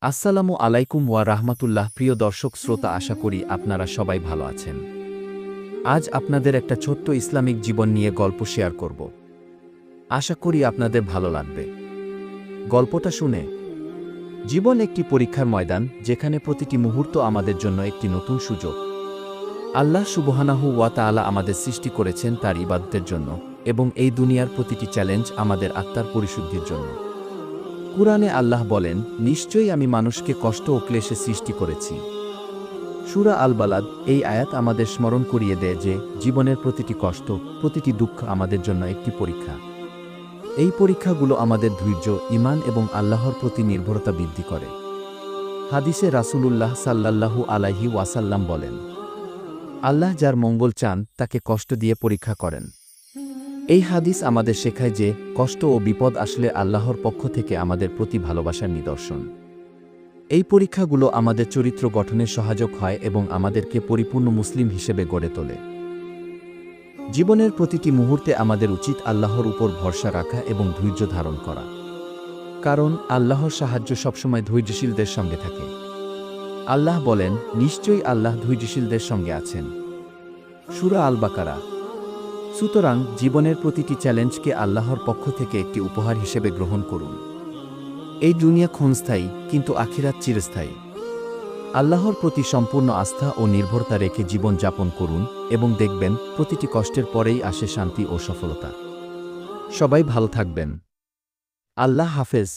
আসসালামু আলাইকুম ওয়া রাহমাতুল্লাহ। প্রিয় দর্শক শ্রোতা, আশা করি আপনারা সবাই ভালো আছেন। আজ আপনাদের একটা ছোট্ট ইসলামিক জীবন নিয়ে গল্প শেয়ার করব। আশা করি আপনাদের ভালো লাগবে। গল্পটা শুনে। জীবন একটি পরীক্ষার ময়দান, যেখানে প্রতিটি মুহূর্ত আমাদের জন্য একটি নতুন সুযোগ। আল্লাহ সুবহানাহু ওয়া তাআলা আমাদের সৃষ্টি করেছেন তার ইবাদতের জন্য, এবং এই দুনিয়ার প্রতিটি চ্যালেঞ্জ আমাদের আত্মার পরিশুদ্ধির জন্য। কুরআনে আল্লাহ বলেন, নিশ্চয়ই আমি মানুষকে কষ্ট ও ক্লেশে সৃষ্টি করেছি। সূরা আল বালাদ এই আয়াত আমাদের স্মরণ করিয়ে দেয় যে জীবনের প্রতিটি কষ্ট, প্রতিটি দুঃখ আমাদের জন্য একটি পরীক্ষা। এই পরীক্ষাগুলো আমাদের ধৈর্য, ঈমান এবং আল্লাহর প্রতি নির্ভরতা বৃদ্ধি করে। হাদিসে রাসূলুল্লাহ সাল্লাল্লাহু আলাইহি ওয়াসাল্লাম বলেন, আল্লাহ যার মঙ্গল চান তাকে কষ্ট দিয়ে পরীক্ষা করেন। এই হাদিস আমাদের শেখায় যে কষ্ট ও বিপদ আসলে আল্লাহর পক্ষ থেকে আমাদের প্রতি ভালোবাসার নিদর্শন। এই পরীক্ষাগুলো আমাদের চরিত্র গঠনে সহায়ক হয় এবং আমাদেরকে পরিপূর্ণ মুসলিম হিসেবে গড়ে তোলে। জীবনের প্রতিটি মুহূর্তে আমাদের উচিত আল্লাহর উপর ভরসা রাখা এবং ধৈর্য ধারণ করা, কারণ আল্লাহর সাহায্য সবসময় ধৈর্যশীলদের সঙ্গে থাকে। আল্লাহ বলেন, নিশ্চয়ই আল্লাহ ধৈর্যশীলদের সঙ্গে আছেন। সূরা আল বাকারা। সুতরাং জীবনের প্রতিটি চ্যালেঞ্জকে আল্লাহর পক্ষ থেকে একটি উপহার হিসেবে গ্রহণ করুন। এই দুনিয়া ক্ষণস্থায়ী, কিন্তু আখিরাত চিরস্থায়ী। আল্লাহর প্রতি সম্পূর্ণ আস্থা ও নির্ভরতা রেখে জীবন যাপন করুন এবং দেখবেন প্রতিটি কষ্টের পরেই আসে শান্তি ও সফলতা। সবাই ভালো থাকবেন। আল্লাহ হাফেজ।